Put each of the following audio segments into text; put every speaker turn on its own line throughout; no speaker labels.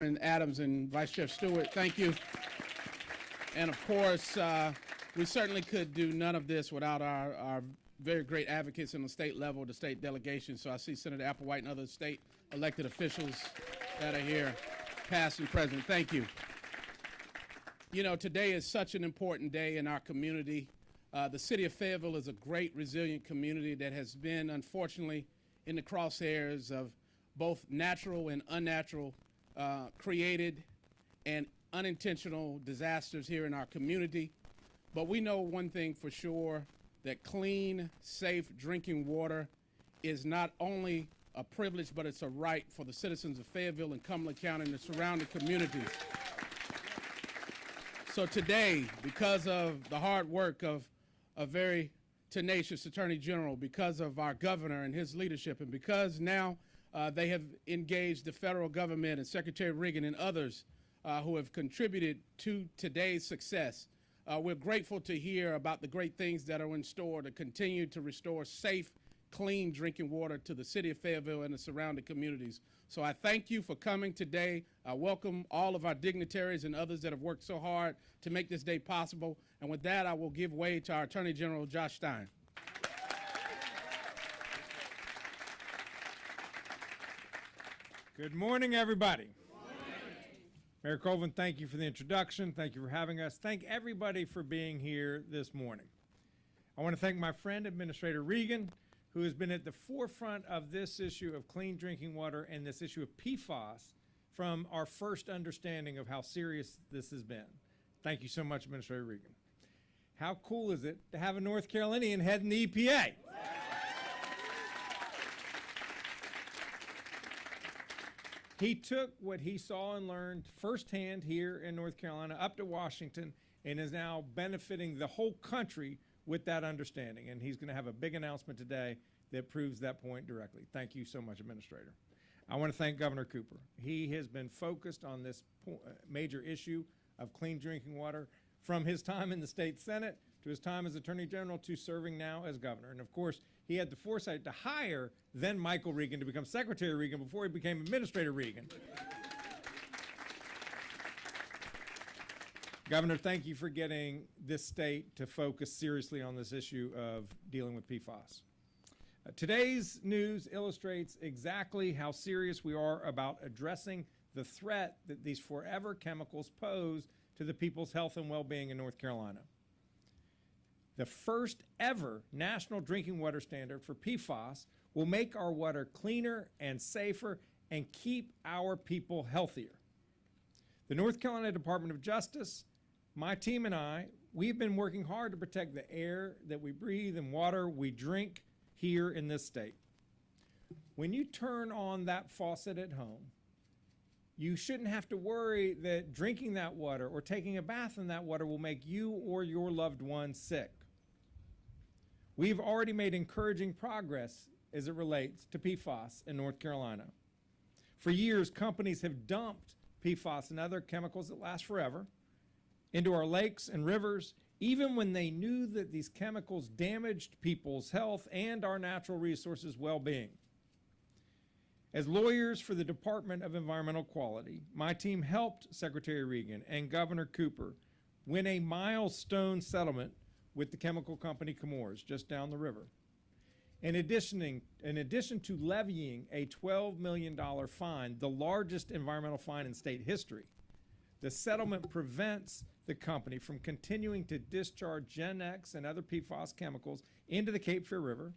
Adams and Vice Chair Stewart, thank you. And of course, we certainly could do none of this without our very great advocates in the state level, the state delegation. So I see Senator Applewhite and other state elected officials that are here, past and present. Thank you. You know, today is such an important day in our community. The city of Fayetteville is a great, resilient community that has been, unfortunately, in the crosshairs of both natural and unnatural created and unintentional disasters here in our community. But we know one thing for sure, that clean, safe drinking water is not only a privilege, but it's a right for the citizens of Fayetteville and Cumberland County and the surrounding communities. So today, because of the hard work of a very tenacious Attorney General, because of our governor and his leadership, and because now they have engaged the federal government and Secretary Regan and others who have contributed to today's success. We're grateful to hear about the great things that are in store to continue to restore safe, clean drinking water to the city of Fayetteville and the surrounding communities. So I thank you for coming today. I welcome all of our dignitaries and others that have worked so hard to make this day possible. And with that, I will give way to our Attorney General, Josh Stein.
Good morning, everybody. Good morning. Mayor Colvin, thank you for the introduction. Thank you for having us. Thank everybody for being here this morning. I want to thank my friend, Administrator Regan, who has been at the forefront of this issue of clean drinking water and this issue of PFAS from our first understanding of how serious this has been. Thank you so much, Administrator Regan. How cool is it to have a North Carolinian heading the EPA? He took what he saw and learned firsthand here in North Carolina up to Washington and is now benefiting the whole country with that understanding. And he's going to have a big announcement today that proves that point directly. Thank you so much, Administrator. I want to thank Governor Cooper. He has been focused on this major issue of clean drinking water from his time in the state Senate to his time as Attorney General to serving now as governor. And of course, he had the foresight to hire then Michael Regan to become Secretary Regan before he became Administrator Regan. Governor, thank you for getting this state to focus seriously on this issue of dealing with PFAS. Today's news illustrates exactly how serious we are about addressing the threat that these forever chemicals pose to the people's health and well-being in North Carolina. The first ever national drinking water standard for PFAS will make our water cleaner and safer and keep our people healthier. The North Carolina Department of Justice, my team and I, we've been working hard to protect the air that we breathe and water we drink here in this state. When you turn on that faucet at home, you shouldn't have to worry that drinking that water or taking a bath in that water will make you or your loved one sick. We've already made encouraging progress as it relates to PFAS in North Carolina. For years, companies have dumped PFAS and other chemicals that last forever into our lakes and rivers, even when they knew that these chemicals damaged people's health and our natural resources' well-being. As lawyers for the Department of Environmental Quality, my team helped Secretary Regan and Governor Cooper win a milestone settlement with the chemical company Chemours just down the river. In addition to levying a $12 million fine, the largest environmental fine in state history, the settlement prevents the company from continuing to discharge Gen X and other PFAS chemicals into the Cape Fear River,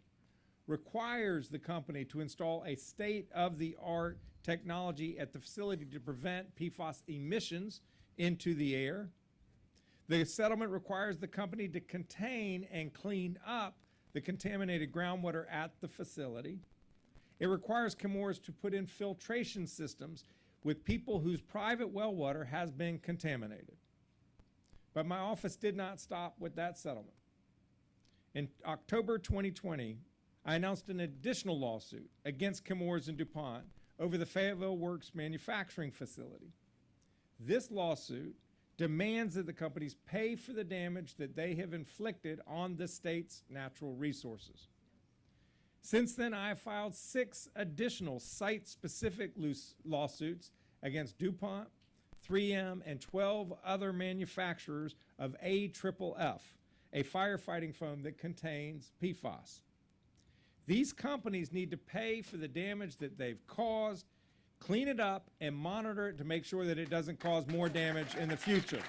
requires the company to install a state-of-the-art technology at the facility to prevent PFAS emissions into the air. The settlement requires the company to contain and clean up the contaminated groundwater at the facility. It requires Chemours to put in filtration systems with people whose private well water has been contaminated. But my office did not stop with that settlement. In October 2020, I announced an additional lawsuit against Chemours and DuPont over the Fayetteville Works manufacturing facility. This lawsuit demands that the companies pay for the damage that they have inflicted on the state's natural resources. Since then, I have filed 6 additional site-specific lawsuits against DuPont, 3M, and 12 other manufacturers of AFFF, a firefighting foam that contains PFAS. These companies need to pay for the damage that they've caused, clean it up, and monitor it to make sure that it doesn't cause more damage in the future.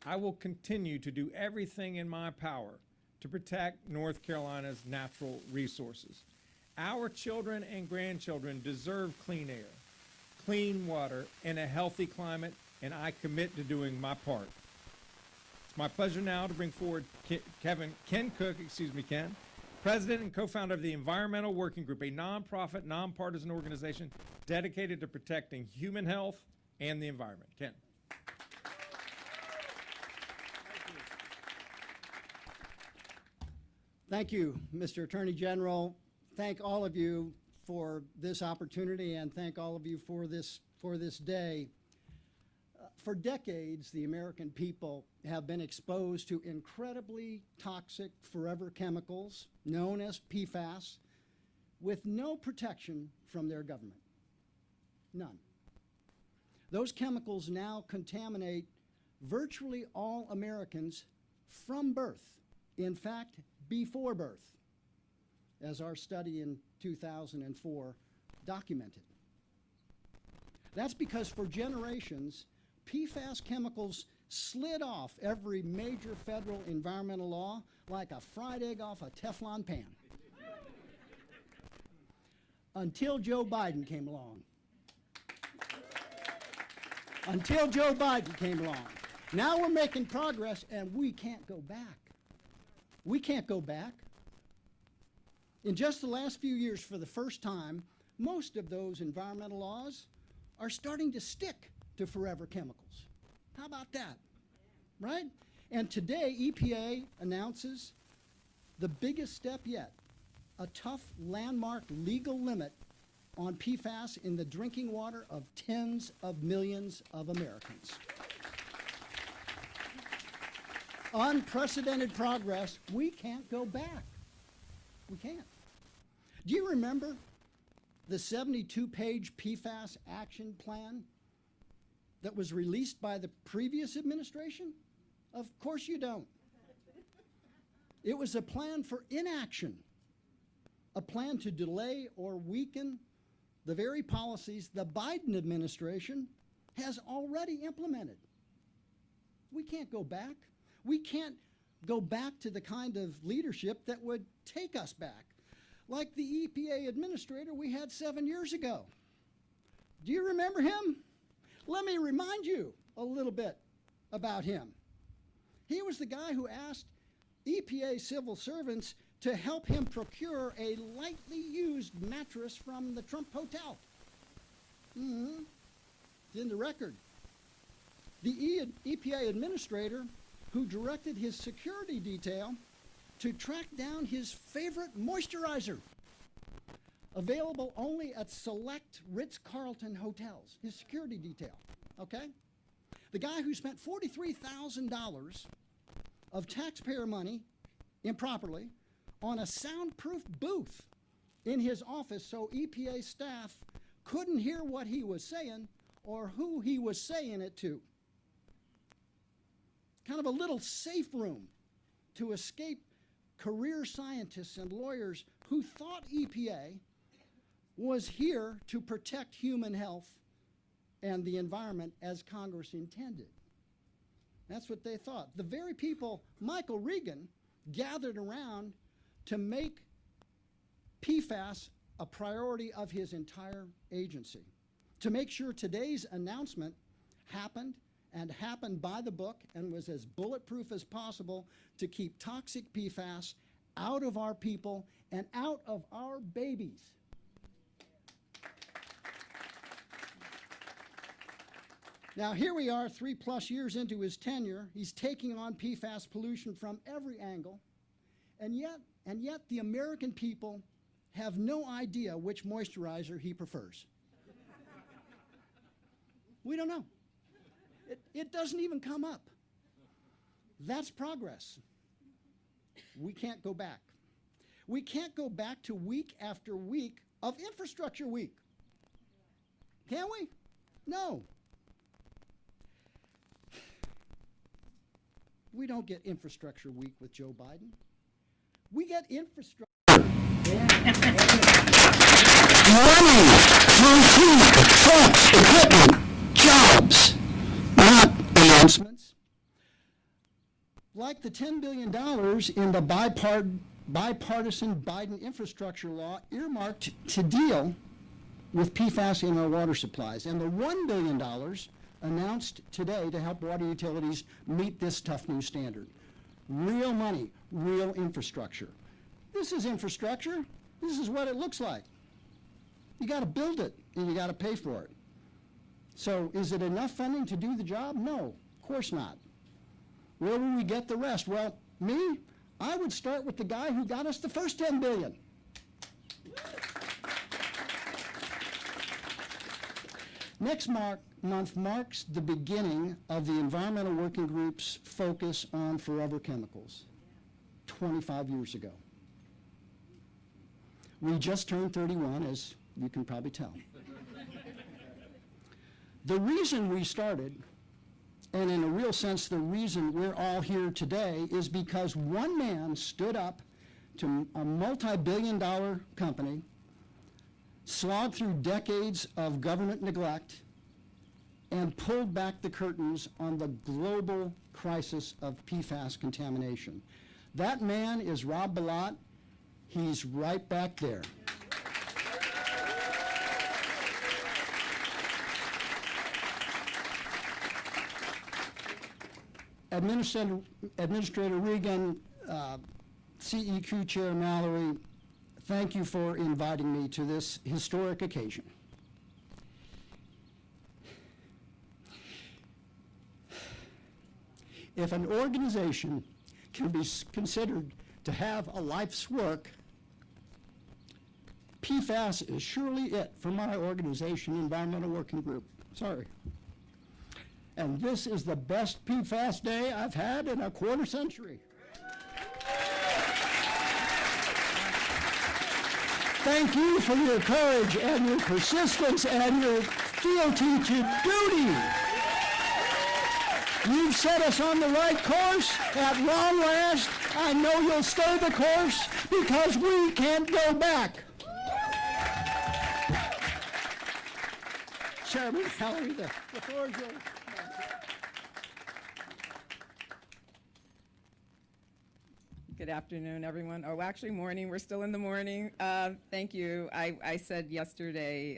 I will continue to do everything in my power to protect North Carolina's natural resources. Our children and grandchildren deserve clean air, clean water, and a healthy climate, and I commit to doing my part. It's my pleasure now to bring forward Ken Cook, President and co-founder of the Environmental Working Group, a nonprofit, nonpartisan organization dedicated to protecting human health and the environment. Ken.
Thank you, Mr. Attorney General. Thank all of you for this opportunity, and thank all of you for this day. For decades, the American people have been exposed to incredibly toxic forever chemicals known as PFAS with no protection from their government. None. Those chemicals now contaminate virtually all Americans from birth. In fact, before birth, as our study in 2004 documented. That's because for generations, PFAS chemicals slid off every major federal environmental law like a fried egg off a Teflon pan. Until Joe Biden came along. Until Joe Biden came along. Now we're making progress, and we can't go back. We can't go back. In just the last few years, for the first time, most of those environmental laws are starting to stick to forever chemicals. How about that? Right? And today, EPA announces the biggest step yet, a tough landmark legal limit on PFAS in the drinking water of tens of millions of Americans. Unprecedented progress. We can't go back. We can't. Do you remember the 72-page PFAS action plan that was released by the previous administration? Of course you don't. It was a plan for inaction, a plan to delay or weaken the very policies the Biden administration has already implemented. We can't go back. We can't go back to the kind of leadership that would take us back, like the EPA administrator we had 7 years ago. Do you remember him? Let me remind you a little bit about him. He was the guy who asked EPA civil servants to help him procure a lightly used mattress from the Trump Hotel. It's in the record. The EPA administrator who directed his security detail to track down his favorite moisturizer, available only at select Ritz-Carlton hotels, his security detail, okay? The guy who spent $43,000 of taxpayer money improperly on a soundproof booth in his office so EPA staff couldn't hear what he was saying or who he was saying it to. Kind of a little safe room to escape career scientists and lawyers who thought EPA was here to protect human health and the environment as Congress intended. That's what they thought. The very people Michael Regan gathered around to make PFAS a priority of his entire agency, to make sure today's announcement happened and happened by the book and was as bulletproof as possible to keep toxic PFAS out of our people and out of our babies. Now here we are 3+ years into his tenure. He's taking on PFAS pollution from every angle, and yet the American people have no idea which moisturizer he prefers. We don't know. It doesn't even come up. That's progress. We can't go back. We can't go back to week after week of Infrastructure Week. Can we? No. We don't get Infrastructure Week with Joe Biden. We get infrastructure. Money, concrete, trucks, equipment, jobs, not announcements. Like the $10 billion in the bipartisan Biden infrastructure law earmarked to deal with PFAS in our water supplies, and the $1 billion announced today to help water utilities meet this tough new standard. Real money, real infrastructure. This is infrastructure. This is what it looks like. You got to build it, and you got to pay for it. So is it enough funding to do the job? No, of course not. Where will we get the rest? Well, me, I would start with the guy who got us the first $10 billion. Next month marks the beginning of the Environmental Working Group's focus on forever chemicals, 25 years ago. We just turned 31, as you can probably tell. The reason we started, and in a real sense the reason we're all here today, is because one man stood up to a multi-billion-dollar company, slogged through decades of government neglect, and pulled back the curtains on the global crisis of PFAS contamination. That man is Rob Bilott. He's right back there. Administrator Regan, CEQ Chair Mallory, thank you for inviting me to this historic occasion. If an organization can be considered to have a life's work, PFAS is surely it for my organization, Environmental Working Group. Sorry. And this is the best PFAS day I've had in a quarter century. Thank you for your courage and your persistence and your fealty to duty. You've set us on the right course. At long last, I know you'll stay the course because we can't go back. Chairman Mallory, the floor is yours.
Good afternoon, everyone. Oh, actually, morning. We're still in the morning. Thank you. I said yesterday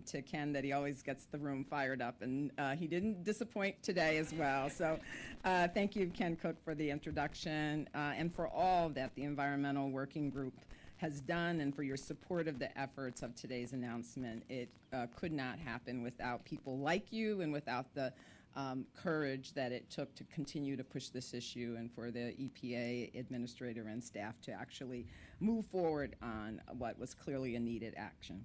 to Ken that he always gets the room fired up, and he didn't disappoint today as well. So thank you, Ken Cook, for the introduction and for all that the Environmental Working Group has done and for your support of the efforts of today's announcement. It could not happen without people like you and without the courage that it took to continue to push this issue and for the EPA administrator and staff to actually move forward on what was clearly a needed action.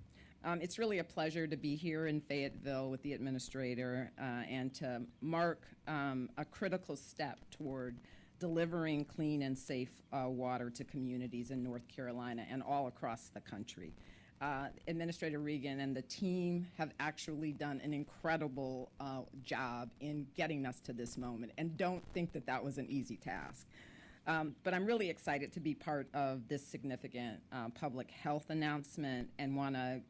It's really a pleasure to be here in Fayetteville with the administrator and to mark a critical step toward delivering clean and safe water to communities in North Carolina and all across the country. Administrator Regan and the team have actually done an incredible job in getting us to this moment, and don't think that that was an easy task. But I'm really excited to be part of this significant public health announcement and want to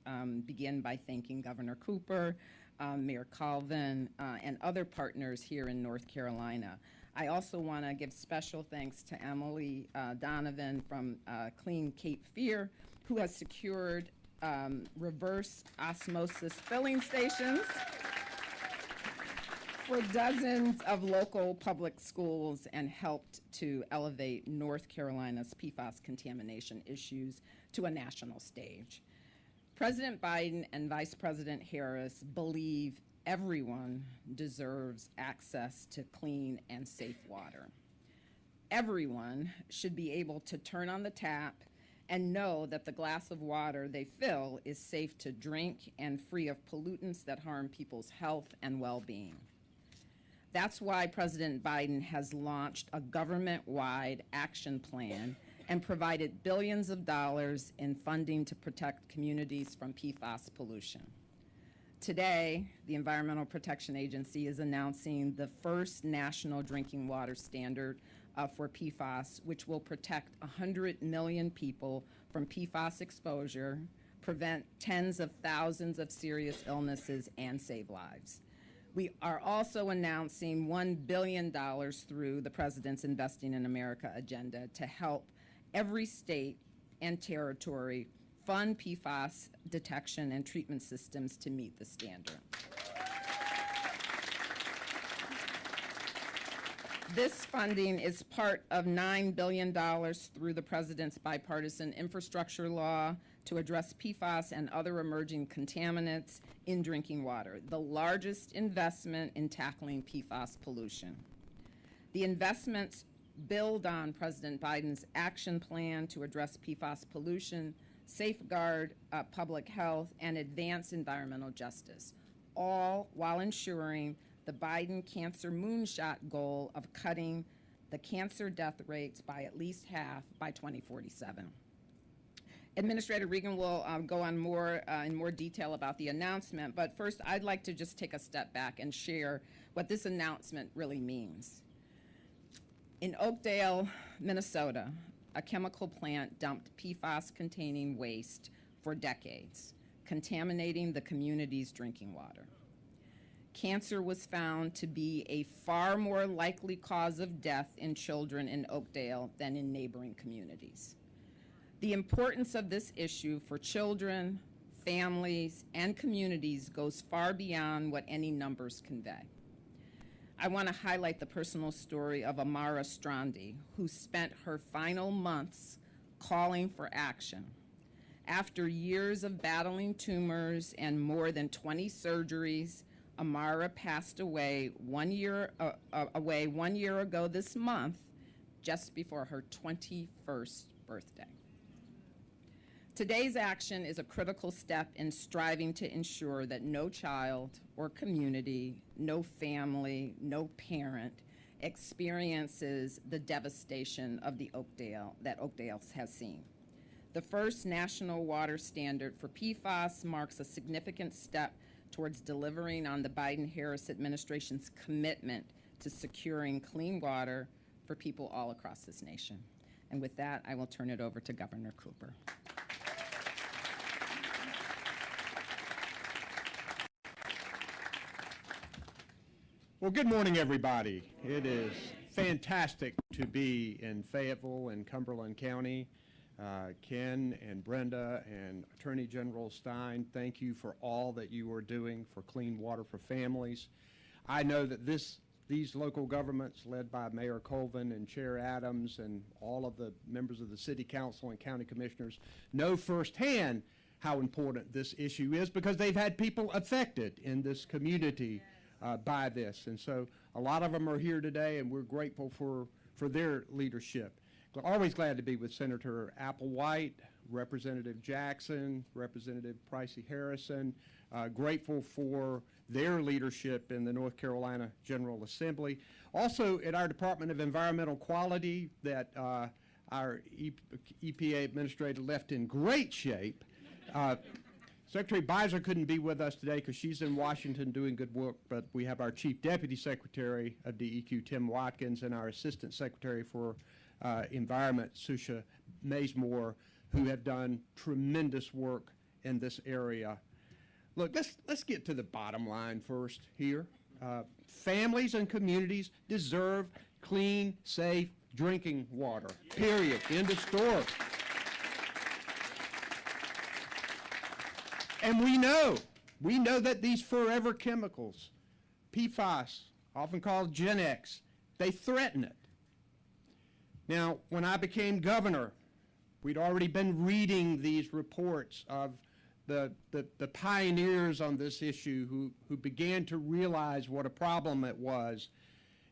begin by thanking Governor Cooper, Mayor Colvin, and other partners here in North Carolina. I also want to give special thanks to Emily Donovan from Clean Cape Fear, who has secured reverse osmosis filling stations for dozens of local public schools and helped to elevate North Carolina's PFAS contamination issues to a national stage. President Biden and Vice President Harris believe everyone deserves access to clean and safe water. Everyone should be able to turn on the tap and know that the glass of water they fill is safe to drink and free of pollutants that harm people's health and well-being. That's why President Biden has launched a government-wide action plan and provided billions of dollars in funding to protect communities from PFAS pollution. Today, the Environmental Protection Agency is announcing the first national drinking water standard for PFAS, which will protect 100 million people from PFAS exposure, prevent tens of thousands of serious illnesses, and save lives. We are also announcing $1 billion through the President's Investing in America agenda to help every state and territory fund PFAS detection and treatment systems to meet the standard. This funding is part of $9 billion through the President's bipartisan infrastructure law to address PFAS and other emerging contaminants in drinking water, the largest investment in tackling PFAS pollution. The investments build on President Biden's action plan to address PFAS pollution, safeguard public health, and advance environmental justice, all while ensuring the Biden cancer moonshot goal of cutting the cancer death rates by at least half by 2047. Administrator Regan will go on in more detail about the announcement, but first I'd like to just take a step back and share what this announcement really means. In Oakdale, Minnesota, a chemical plant dumped PFAS-containing waste for decades, contaminating the community's drinking water. Cancer was found to be a far more likely cause of death in children in Oakdale than in neighboring communities. The importance of this issue for children, families, and communities goes far beyond what any numbers convey. I want to highlight the personal story of Amara Strandi, who spent her final months calling for action. After years of battling tumors and more than 20 surgeries, Amara passed away one year ago this month, just before her 21st birthday. Today's action is a critical step in striving to ensure that no child or community, no family, no parent experiences the devastation of that Oakdale has seen. The first national water standard for PFAS marks a significant step towards delivering on the Biden-Harris administration's commitment to securing clean water for people all across this nation. And with that, I will turn it over to Governor Cooper.
Well, good morning, everybody. It is fantastic to be in Fayetteville and Cumberland County. Ken and Brenda and Attorney General Stein, thank you for all that you are doing for clean water for families. I know that these local governments led by Mayor Colvin and Chair Adams and all of the members of the City Council and County Commissioners know firsthand how important this issue is because they've had people affected in this community by this. And so a lot of them are here today, and we're grateful for their leadership. Always glad to be with Senator Applewhite, Representative Jackson, Representative Pricey Harrison. Grateful for their leadership in the North Carolina General Assembly. Also at our Department of Environmental Quality that our EPA administrator left in great shape. Secretary Beiser couldn't be with us today because she's in Washington doing good work, but we have our Chief Deputy Secretary of DEQ, Tim Watkins, and our Assistant Secretary for Environment, Susha Mazemore, who have done tremendous work in this area. Look, let's get to the bottom line first here. Families and communities deserve clean, safe drinking water, period. End of story. And we know that these forever chemicals, PFAS, often called Gen X, they threaten it. Now, when I became governor, we'd already been reading these reports of the pioneers on this issue who began to realize what a problem it was.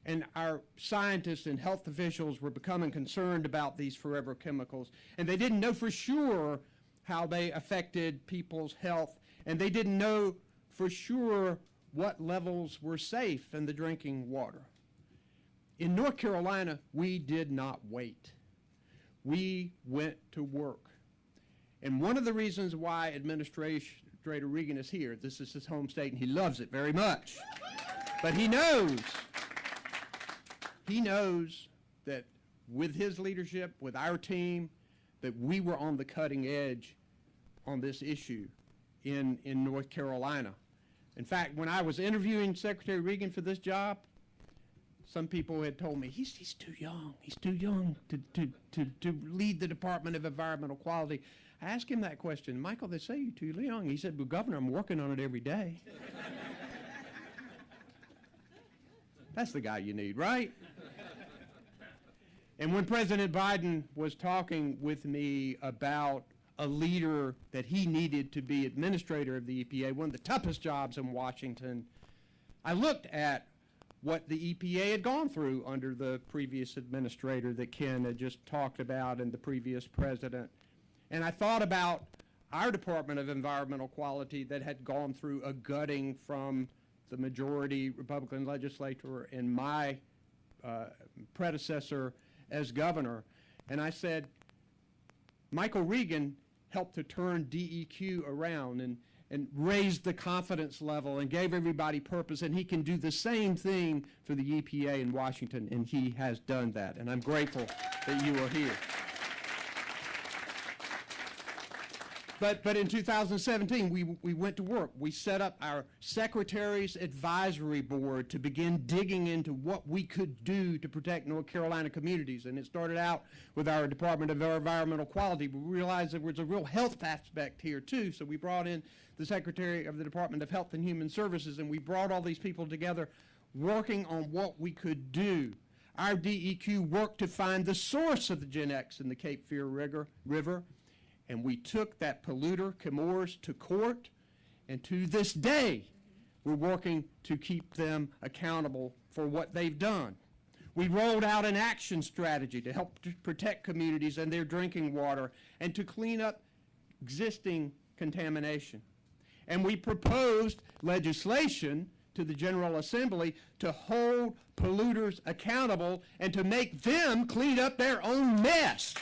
And our scientists and health officials were becoming concerned about these forever chemicals. And they didn't know for sure how they affected people's health. And they didn't know for sure what levels were safe in the drinking water. In North Carolina, we did not wait. we went to work. And one of the reasons why Administrator Regan is here, this is his home state and he loves it very much, but he knows that with his leadership, with our team, that we were on the cutting edge on this issue in North Carolina. In fact, when I was interviewing Secretary Regan for this job, some people had told me, he's too young. He's too young to lead the Department of Environmental Quality. I asked him that question, Michael, they say you're too young. He said, well, Governor, I'm working on it every day. That's the guy you need, right? And when President Biden was talking with me about a leader that he needed to be administrator of the EPA, one of the toughest jobs in Washington, I looked at what the EPA had gone through under the previous administrator that Ken had just talked about and the previous president. And I thought about our Department of Environmental Quality that had gone through a gutting from the majority Republican legislature and my predecessor as governor. And I said, Michael Regan helped to turn DEQ around and raised the confidence level and gave everybody purpose, and he can do the same thing for the EPA in Washington, and he has done that. And I'm grateful that you are here. But in 2017, we went to work. We set up our Secretary's Advisory Board to begin digging into what we could do to protect North Carolina communities. And it started out with our Department of Environmental Quality. We realized there was a real health aspect here, too. So we brought in the Secretary of the Department of Health and Human Services, and we brought all these people together working on what we could do. Our DEQ worked to find the source of the Gen X in the Cape Fear River. And we took that polluter, Chemours, to court, and to this day, we're working to keep them accountable for what they've done. We rolled out an action strategy to help to protect communities and their drinking water and to clean up existing contamination. And we proposed legislation to the General Assembly to hold polluters accountable and to make them clean up their own mess.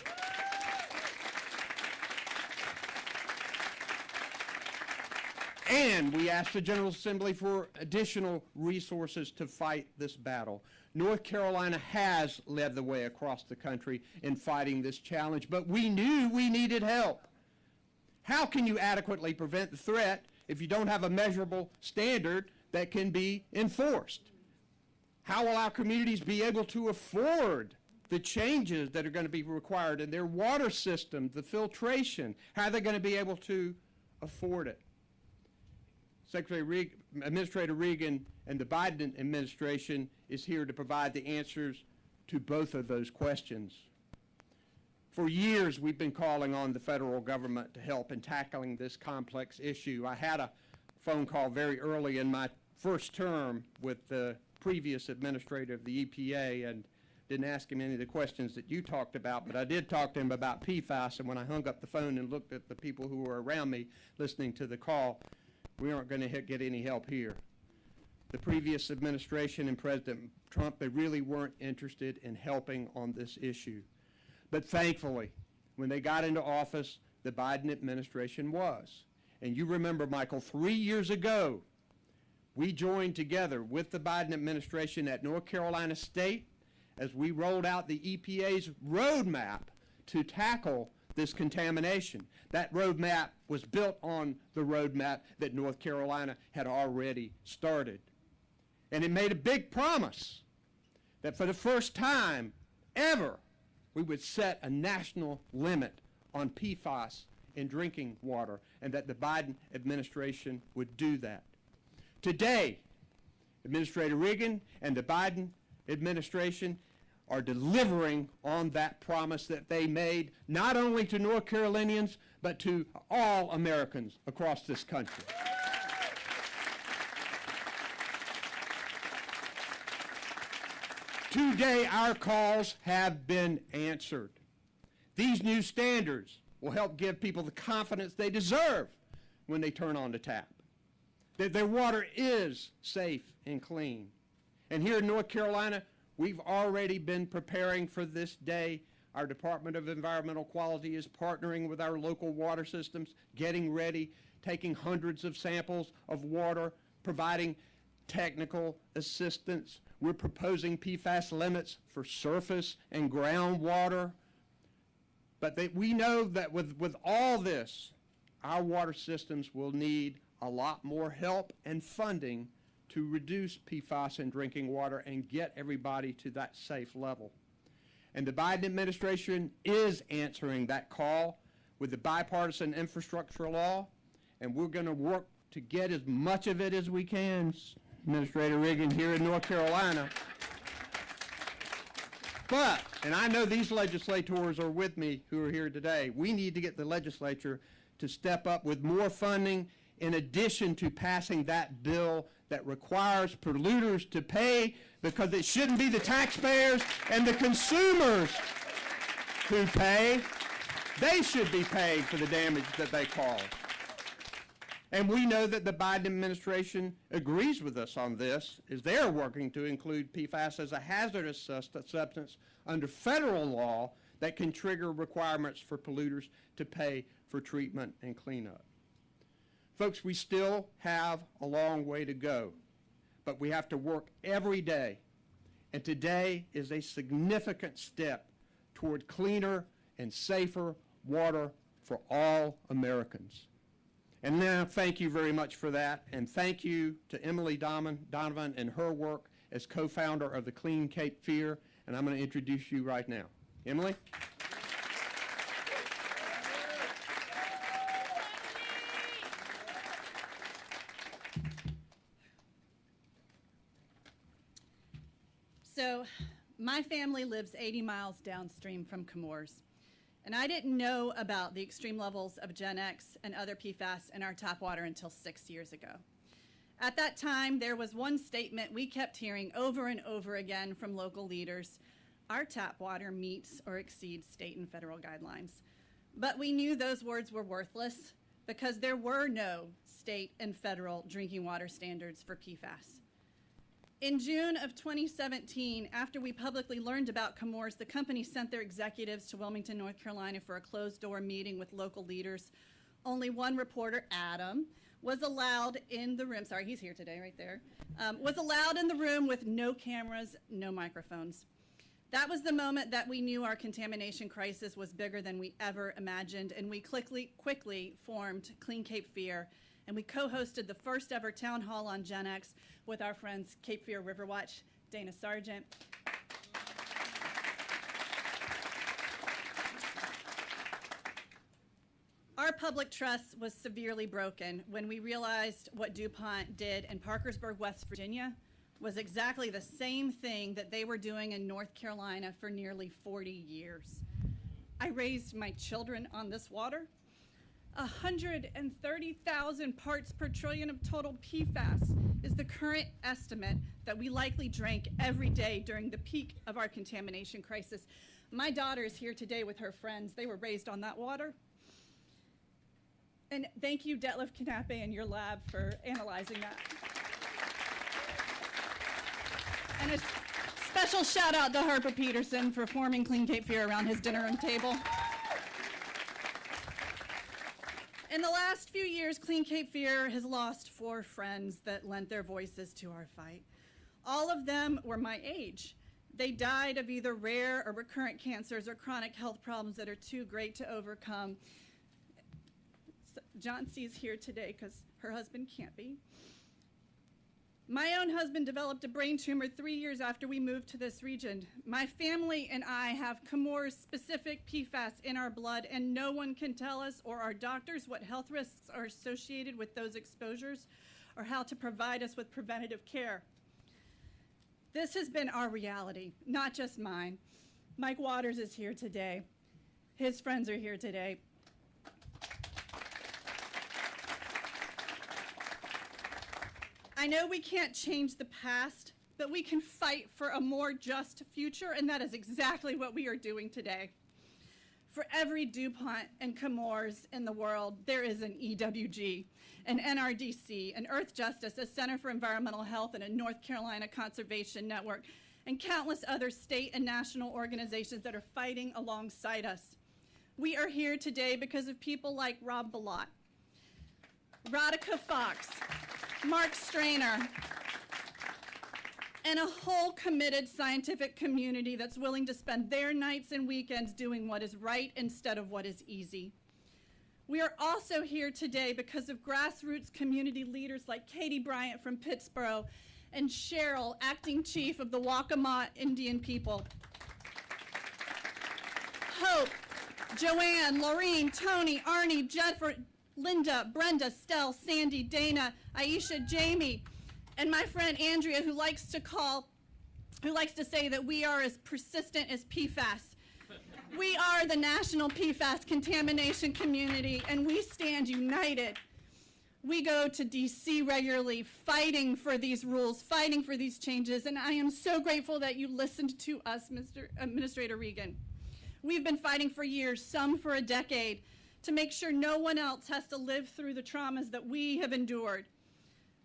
And we asked the General Assembly for additional resources to fight this battle. North Carolina has led the way across the country in fighting this challenge, but we knew we needed help. How can you adequately prevent the threat if you don't have a measurable standard that can be enforced? How will our communities be able to afford the changes that are going to be required in their water systems, the filtration? How are they going to be able to afford it? Administrator Regan and the Biden administration is here to provide the answers to both of those questions. For years, we've been calling on the federal government to help in tackling this complex issue. I had a phone call very early in my first term with the previous administrator of the EPA and didn't ask him any of the questions that you talked about, but I did talk to him about PFAS, and when I hung up the phone and looked at the people who were around me listening to the call, we aren't going to get any help here. The previous administration and President Trump, they really weren't interested in helping on this issue. But thankfully, when they got into office, the Biden administration was. And you remember, Michael, 3 years ago, we joined together with the Biden administration at North Carolina State as we rolled out the EPA's roadmap to tackle this contamination. That roadmap was built on the roadmap that North Carolina had already started. And it made a big promise that for the first time ever, we would set a national limit on PFAS in drinking water, and that the Biden administration would do that. Today, Administrator Regan and the Biden administration are delivering on that promise that they made, not only to North Carolinians, but to all Americans across this country. Today, our calls have been answered. These new standards will help give people the confidence they deserve when they turn on the tap, that their water is safe and clean. And here in North Carolina, we've already been preparing for this day Our Department of Environmental Quality is partnering with our local water systems, getting ready, taking hundreds of samples of water, providing technical assistance. We're proposing PFAS limits for surface and groundwater. But we know that with all this, our water systems will need a lot more help and funding to reduce PFAS in drinking water and get everybody to that safe level. And the Biden administration is answering that call with the bipartisan infrastructure law, and we're going to work to get as much of it as we can, Administrator Reagan, here in North Carolina. But, and I know these legislators are with me who are here today, we need to get the legislature to step up with more funding in addition to passing that bill that requires polluters to pay, because it shouldn't be the taxpayers and the consumers who pay. They should be paid for the damage that they cause. And we know that the Biden administration agrees with us on this, as they're working to include PFAS as a hazardous substance under federal law that can trigger requirements for polluters to pay for treatment and cleanup. Folks, we still have a long way to go, but we have to work every day. And today is a significant step toward cleaner and safer water for all Americans. And now, thank you very much for that, and thank you to Emily Donovan and her work as co-founder of the Clean Cape Fear, and I'm going to introduce you right now. Emily?
So, my family lives 80 miles downstream from Chemours, and I didn't know about the extreme levels of Gen X and other PFAS in our tap water until 6 years ago. At that time, there was one statement we kept hearing over and over again from local leaders: our tap water meets or exceeds state and federal guidelines. But we knew those words were worthless because there were no state and federal drinking water standards for PFAS. In June of 2017, after we publicly learned about Chemours, the company sent their executives to Wilmington, North Carolina for a closed-door meeting with local leaders. Only one reporter, Adam, was allowed in the room. Sorry, he's here today, right there. Was allowed in the room with no cameras, no microphones. That was the moment that we knew our contamination crisis was bigger than we ever imagined, and we quickly formed Clean Cape Fear, and we co-hosted the first ever town hall on Gen X with our friends Cape Fear River Watch, Dana Sargent. Our public trust was severely broken when we realized what DuPont did in Parkersburg, West Virginia was exactly the same thing that they were doing in North Carolina for nearly 40 years. I raised my children on this water. 130,000 parts per trillion of total PFAS is the current estimate that we likely drank every day during the peak of our contamination crisis. My daughter is here today with her friends. They were raised on that water. And thank you, Detlef Knappe and your lab, for analyzing that. And a special shout out to Harper Peterson for forming Clean Cape Fear around his dinner room table. In the last few years, Clean Cape Fear has lost 4 friends that lent their voices to our fight. All of them were my age. They died of either rare or recurrent cancers or chronic health problems that are too great to overcome. John C. is here today because her husband can't be. My own husband developed a brain tumor 3 years after we moved to this region. My family and I have Chemours-specific PFAS in our blood, and no one can tell us or our doctors what health risks are associated with those exposures or how to provide us with preventative care. This has been our reality, not just mine. Mike Waters is here today. His friends are here today. I know we can't change the past, but we can fight for a more just future, and that is exactly what we are doing today. For every DuPont and Chemours in the world, there is an EWG, an NRDC, an Earth Justice, a Center for Environmental Health, and a North Carolina Conservation Network. and countless other state and national organizations that are fighting alongside us. We are here today because of people like Rob Bilott, Radhika Fox, Mark Strainer, and a whole committed scientific community that's willing to spend their nights and weekends doing what is right instead of what is easy. We are also here today because of grassroots community leaders like Katie Bryant from Pittsburgh and Cheryl, acting chief of the Waccamaw Indian people. Hope, Joanne, Laureen, Tony, Arnie, Jennifer, Linda, Brenda, Stell, Sandy, Dana, Aisha, Jamie, and my friend Andrea, who likes to say that we are as persistent as PFAS. We are the national PFAS contamination community, and we stand united. We go to DC regularly fighting for these rules, fighting for these changes, and I am so grateful that you listened to us, Mr. Administrator Regan. We've been fighting for years, some for a decade, to make sure no one else has to live through the traumas that we have endured.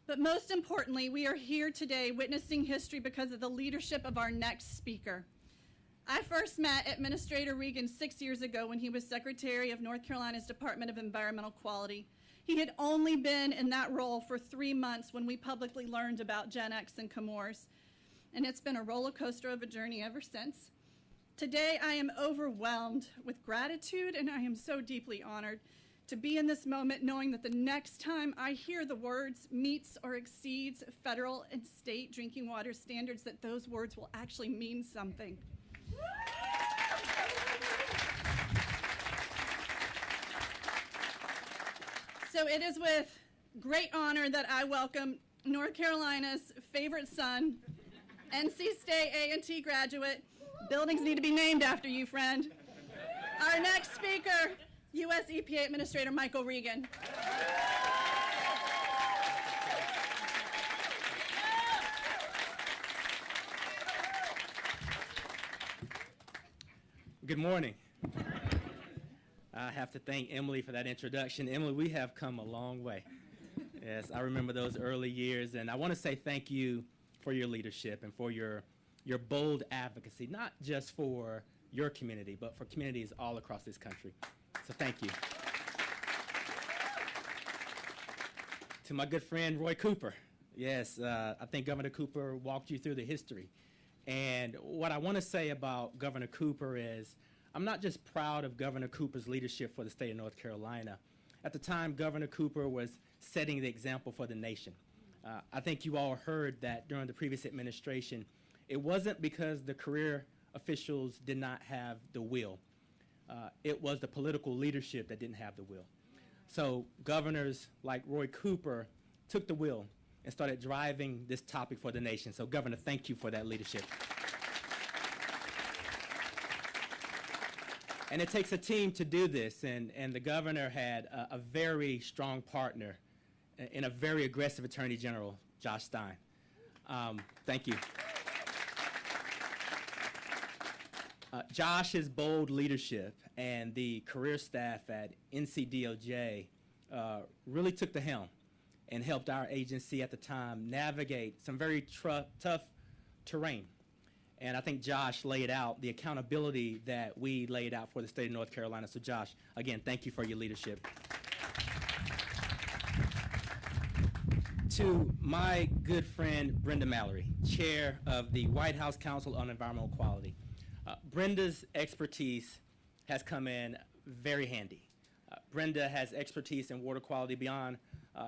But most importantly, we are here today witnessing history because of the leadership of our next speaker. I first met Administrator Regan 6 years ago when he was Secretary of North Carolina's Department of Environmental Quality. He had only been in that role for 3 months when we publicly learned about Gen X and Chemours, and it's been a roller coaster of a journey ever since. Today, I am overwhelmed with gratitude, and I am so deeply honored to be in this moment knowing that the next time I hear the words meets or exceeds federal and state drinking water standards, that those words will actually mean something. So it is with great honor that I welcome North Carolina's favorite son, NC State A&T graduate. Buildings need to be named after you, friend. Our next speaker, U.S. EPA Administrator Michael Regan.
Good morning. I have to thank Emily for that introduction. Emily, we have come a long way. Yes, I remember those early years, and I want to say thank you for your leadership and for your bold advocacy, not just for your community, but for communities all across this country. So thank you. To my good friend, Roy Cooper. Yes, I think Governor Cooper walked you through the history. And what I want to say about Governor Cooper is, I'm not just proud of Governor Cooper's leadership for the state of North Carolina. At the time, Governor Cooper was setting the example for the nation. I think you all heard that during the previous administration, it wasn't because the career officials did not have the will. It was the political leadership that didn't have the will. So governors like Roy Cooper took the wheel and started driving this topic for the nation. So Governor, thank you for that leadership. And it takes a team to do this, and the governor had a very strong partner in a very aggressive Attorney General, Josh Stein. Thank you. Josh's bold leadership and the career staff at NCDOJ really took the helm and helped our agency at the time navigate some very tough terrain. And I think Josh laid out the accountability that we laid out for the state of North Carolina. So Josh, again, thank you for your leadership. To my good friend, Brenda Mallory, chair of the White House Council on Environmental Quality. Brenda's expertise has come in very handy. Brenda has expertise in water quality beyond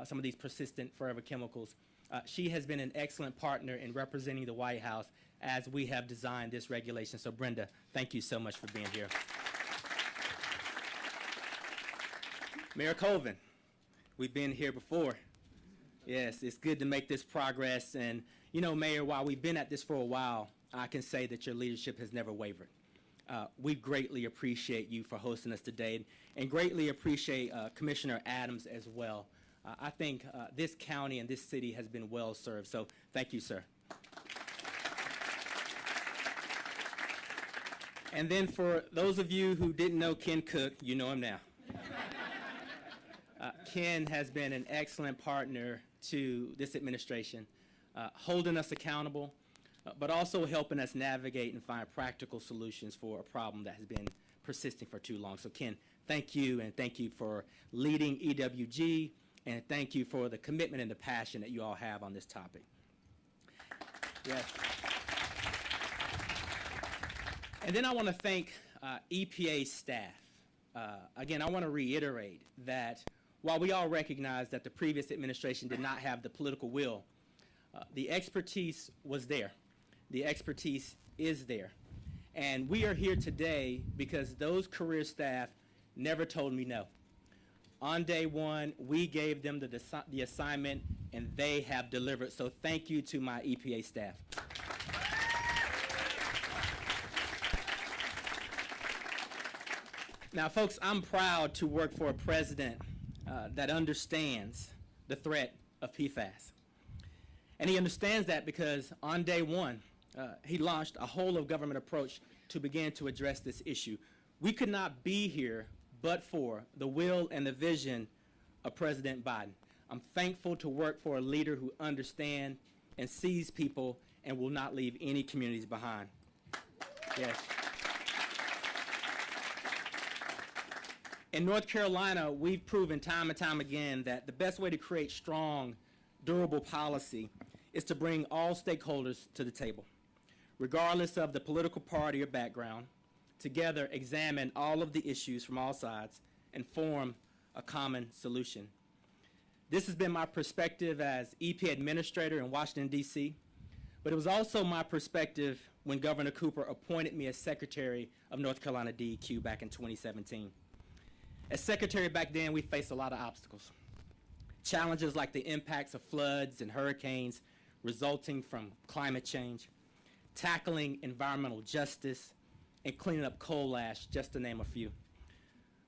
some of these persistent forever chemicals. She has been an excellent partner in representing the White House as we have designed this regulation. So Brenda, thank you so much for being here. Mayor Colvin, we've been here before. Yes, it's good to make this progress. And, you know, Mayor, while we've been at this for a while, I can say that your leadership has never wavered. We greatly appreciate you for hosting us today, and greatly appreciate Commissioner Adams as well. I think this county and this city has been well served, so thank you, sir. And then for those of you who didn't know Ken Cook, you know him now. Ken has been an excellent partner to this administration, holding us accountable, but also helping us navigate and find practical solutions for a problem that has been persisting for too long. So Ken, thank you, and thank you for leading EWG, and thank you for the commitment and the passion that you all have on this topic. Yes. And then I want to thank EPA staff. Again, I want to reiterate that while we all recognize that the previous administration did not have the political will, the expertise was there. The expertise is there. And we are here today because those career staff never told me no. On day one, we gave them the assignment, and they have delivered. So thank you to my EPA staff. Now, folks, I'm proud to work for a president that understands the threat of PFAS. And he understands that because on day one, he launched a whole-of-government approach to begin to address this issue. We could not be here but for the will and the vision of President Biden. I'm thankful to work for a leader who understands and sees people and will not leave any communities behind. Yes. In North Carolina, we've proven time and time again that the best way to create strong, durable policy is to bring all stakeholders to the table, regardless of the political party or background, together examine all of the issues from all sides and form a common solution. This has been my perspective as EPA administrator in Washington, D.C., but it was also my perspective when Governor Cooper appointed me as Secretary of North Carolina DEQ back in 2017. As Secretary back then, we faced a lot of obstacles. Challenges like the impacts of floods and hurricanes resulting from climate change, tackling environmental justice, and cleaning up coal ash, just to name a few.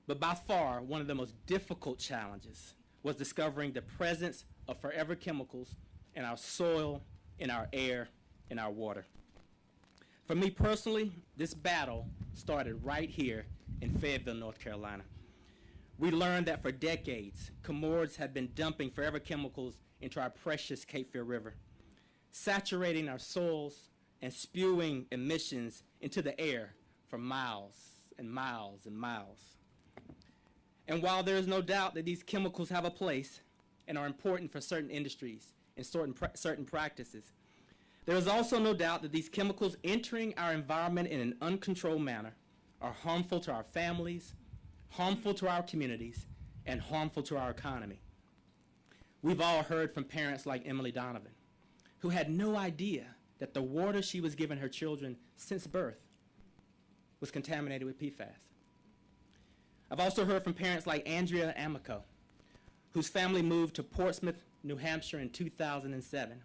But by far, one of the most difficult challenges was discovering the presence of forever chemicals in our soil, in our air, in our water. For me personally, this battle started right here in Fayetteville, North Carolina. We learned that for decades, Comores had been dumping forever chemicals into our precious Cape Fear River, saturating our soils and spewing emissions into the air for miles and miles and miles. And while there is no doubt that these chemicals have a place and are important for certain industries and certain practices, there is also no doubt that these chemicals entering our environment in an uncontrolled manner are harmful to our families, harmful to our communities, and harmful to our economy. We've all heard from parents like Emily Donovan, who had no idea that the water she was giving her children since birth was contaminated with PFAS. I've also heard from parents like Andrea Amico, whose family moved to Portsmouth, New Hampshire in 2007.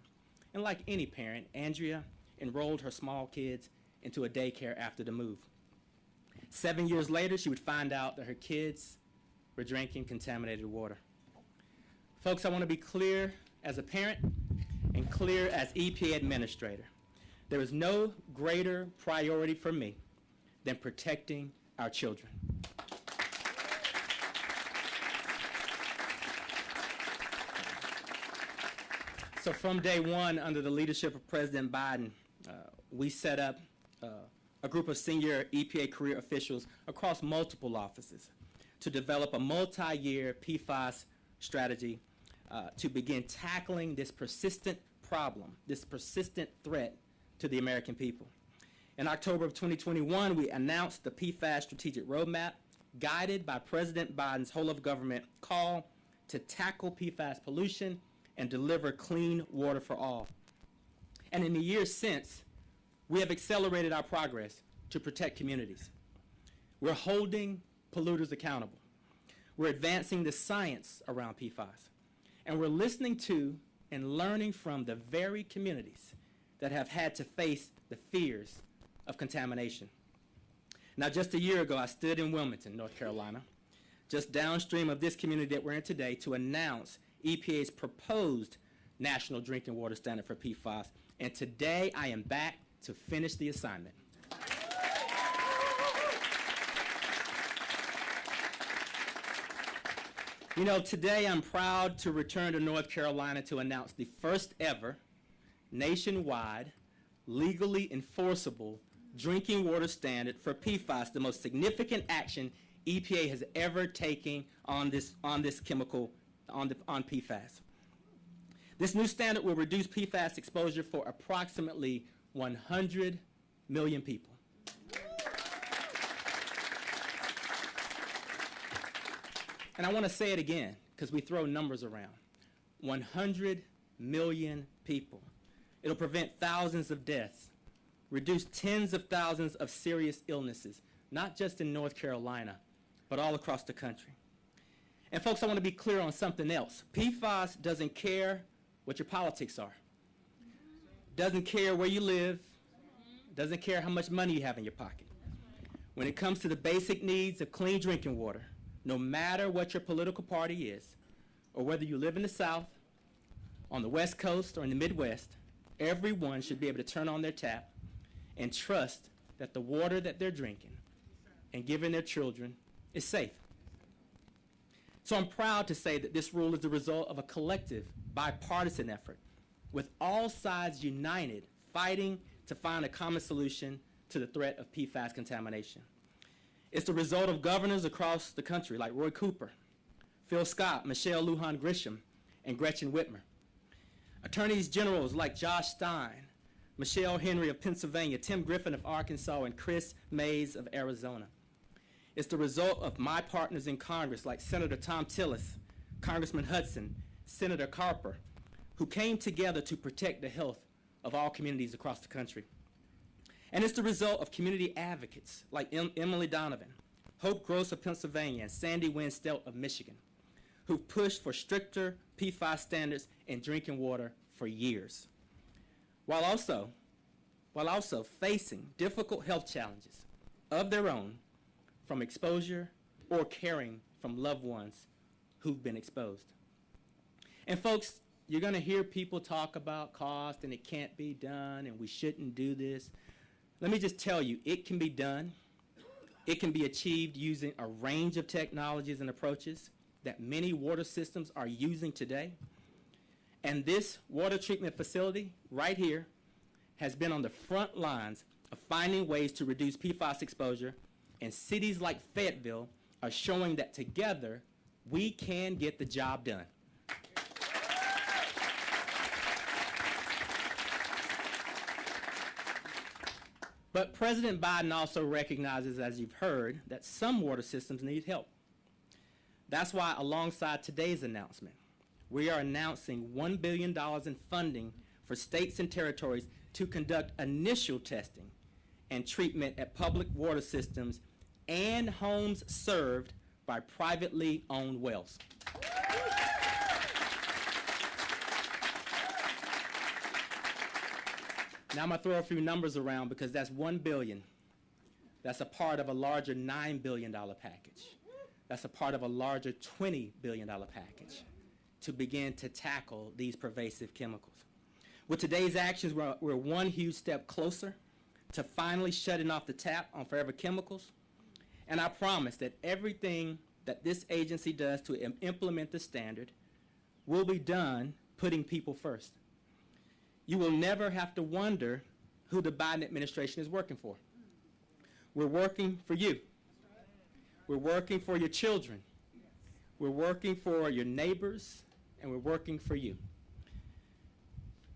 And like any parent, Andrea enrolled her small kids into a daycare after the move. 7 years later, she would find out that her kids were drinking contaminated water. Folks, I want to be clear as a parent and clear as EPA administrator. There is no greater priority for me than protecting our children. So from day one, under the leadership of President Biden, we set up a group of senior EPA career officials across multiple offices to develop a multi-year PFAS strategy to begin tackling this persistent problem, this persistent threat to the American people. In October of 2021, we announced the PFAS Strategic Roadmap, guided by President Biden's whole-of-government call to tackle PFAS pollution and deliver clean water for all. And in the years since, we have accelerated our progress to protect communities. We're holding polluters accountable. We're advancing the science around PFAS. And we're listening to and learning from the very communities that have had to face the fears of contamination. Now, just a year ago, I stood in Wilmington, North Carolina, just downstream of this community that we're in today, to announce EPA's proposed national drinking water standard for PFAS. And today, I am back to finish the assignment. You know, today I'm proud to return to North Carolina to announce the first ever nationwide legally enforceable drinking water standard for PFAS, the most significant action EPA has ever taken on this chemical, on PFAS. This new standard will reduce PFAS exposure for approximately 100 million people. And I want to say it again, because we throw numbers around. 100 million people. It'll prevent thousands of deaths, reduce tens of thousands of serious illnesses, not just in North Carolina, but all across the country. And folks, I want to be clear on something else. PFAS doesn't care what your politics are. Doesn't care where you live. Doesn't care how much money you have in your pocket. When it comes to the basic needs of clean drinking water, no matter what your political party is, or whether you live in the South, on the West Coast, or in the Midwest, everyone should be able to turn on their tap and trust that the water that they're drinking and giving their children is safe. So I'm proud to say that this rule is the result of a collective, bipartisan effort, with all sides united, fighting to find a common solution to the threat of PFAS contamination. It's the result of governors across the country like Roy Cooper, Phil Scott, Michelle Lujan Grisham, and Gretchen Whitmer. Attorneys generals like Josh Stein, Michelle Henry of Pennsylvania, Tim Griffin of Arkansas, and Chris Mays of Arizona. It's the result of my partners in Congress like Senator Tom Tillis, Congressman Hudson, Senator Carper, who came together to protect the health of all communities across the country. And it's the result of community advocates like Emily Donovan, Hope Gross of Pennsylvania, and Sandy Wynn Stelt of Michigan, who pushed for stricter PFAS standards in drinking water for years, while also facing difficult health challenges of their own from exposure or caring from loved ones who've been exposed. And folks, you're going to hear people talk about cost and it can't be done and we shouldn't do this. Let me just tell you, it can be done. It can be achieved using a range of technologies and approaches that many water systems are using today. And this water treatment facility right here has been on the front lines of finding ways to reduce PFAS exposure, and cities like Fayetteville are showing that together we can get the job done. But President Biden also recognizes, as you've heard, that some water systems need help. That's why, alongside today's announcement, we are announcing $1 billion in funding for states and territories to conduct initial testing and treatment at public water systems and homes served by privately owned wells. Now I'm going to throw a few numbers around because that's $1 billion. That's a part of a larger $9 billion package. That's a part of a larger $20 billion package to begin to tackle these pervasive chemicals. With today's actions, we're one huge step closer to finally shutting off the tap on forever chemicals. And I promise that everything that this agency does to implement the standard will be done putting people first. You will never have to wonder who the Biden administration is working for. We're working for you. We're working for your children. We're working for your neighbors, and we're working for you.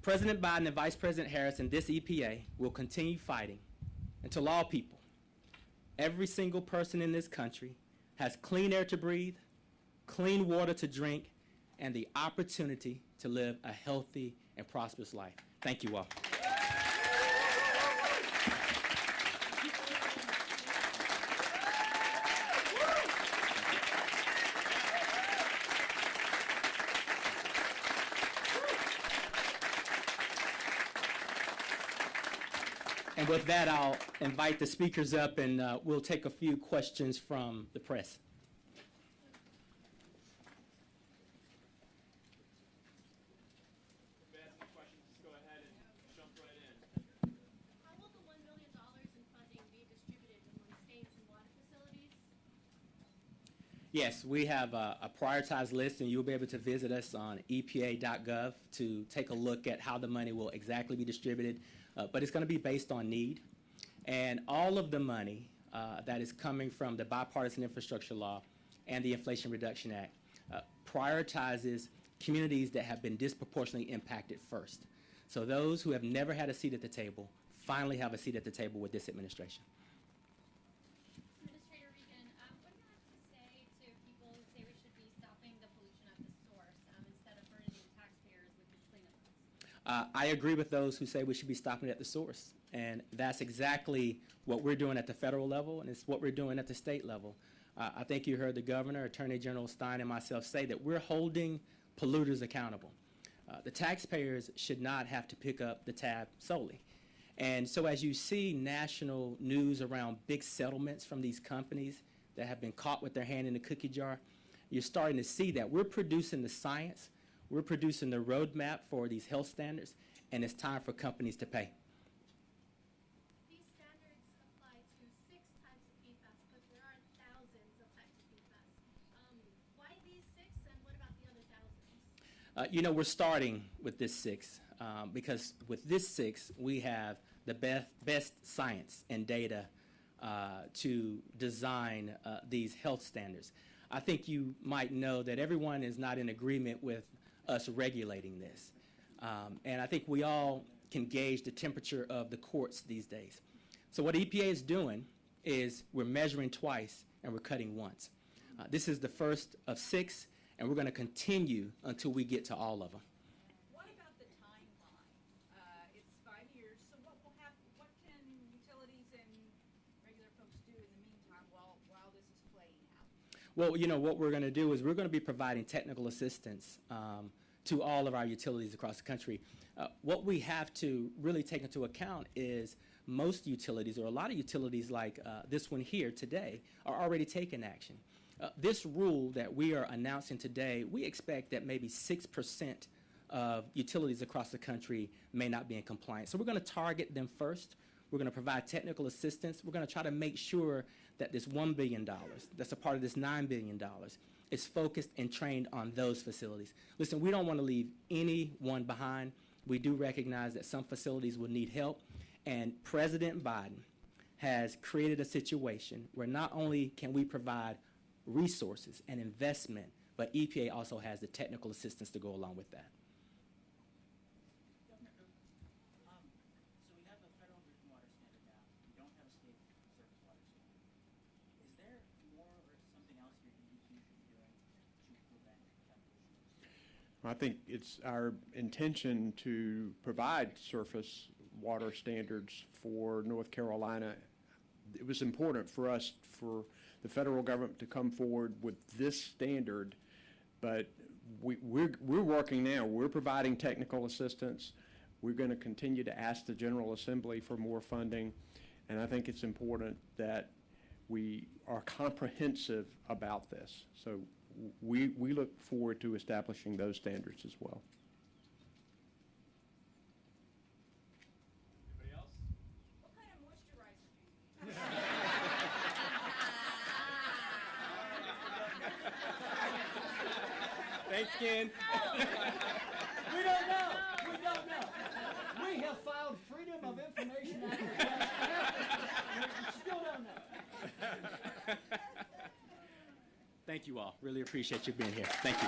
President Biden and Vice President Harris and this EPA will continue fighting until all people, every single person in this country, has clean air to breathe, clean water to drink, and the opportunity to live a healthy and prosperous life. Thank you all. And with that, I'll invite the speakers up and we'll take a few questions from the press. Yes, we have a prioritized list, and you'll be able to visit us on EPA.gov to take a look at how the money will exactly be distributed. But it's going to be based on need. And all of the money that is coming from the Bipartisan Infrastructure Law and the Inflation Reduction Act prioritizes communities that have been disproportionately impacted first. So those who have never had a seat at the table finally have a seat at the table with this administration.
Administrator Regan, what do you have to say to people who say we should be stopping the pollution at the source instead of burdening taxpayers with these cleanup costs?
I agree with those who say we should be stopping at the source. And that's exactly what we're doing at the federal level, and it's what we're doing at the state level. I think you heard the governor, Attorney General Stein, and myself say that we're holding polluters accountable. The taxpayers should not have to pick up the tab solely. And so as you see national news around big settlements from these companies that have been caught with their hand in the cookie jar, you're starting to see that we're producing the science, we're producing the roadmap for these health standards, and it's time for companies to pay.
These standards apply to 6 types of PFAS, but there are thousands of types of PFAS. Why these 6, and what about the other thousands?
You know, we're starting with this 6 because with this 6, we have the best science and data to design these health standards. I think you might know that everyone is not in agreement with us regulating this. And I think we all can gauge the temperature of the courts these days. So what EPA is doing is we're measuring twice and we're cutting once. This is the first of 6, and we're going to continue until we get to all of them.
What about the timeline? It's 5 years, so what will happen? What can utilities and regular folks do in the meantime while this is playing out?
Well, you know, what we're going to do is we're going to be providing technical assistance to all of our utilities across the country. What we have to really take into account is most utilities, or a lot of utilities like this one here today, are already taking action. This rule that we are announcing today, we expect that maybe 6% of utilities across the country may not be in compliance. So we're going to target them first. We're going to provide technical assistance. We're going to try to make sure that this $1 billion, that's a part of this $9 billion, is focused and trained on those facilities. Listen, we don't want to leave anyone behind. We do recognize that some facilities will need help, and President Biden has created a situation where not only can we provide resources and investment, but EPA also has the technical assistance to go along with that.
Governor, so we have a federal drinking water standard now. We don't have a state surface water standard. Is there more or something else your DEQ should be doing to prevent that pollution?
I think it's our intention to provide surface water standards for North Carolina. It was important for us, for the federal government, to come forward with this standard, but we're working now. We're providing technical assistance. We're going to continue to ask the General Assembly for more funding, and I think it's important that we are comprehensive about this. So we look forward to establishing those standards as well.
Anybody else?
What kind of moisturizer do you use?
Thanks, Ken.
We don't know. We don't know. We have filed Freedom of Information Act requests. We still don't know.
Thank you all. Really appreciate you being here. Thank you.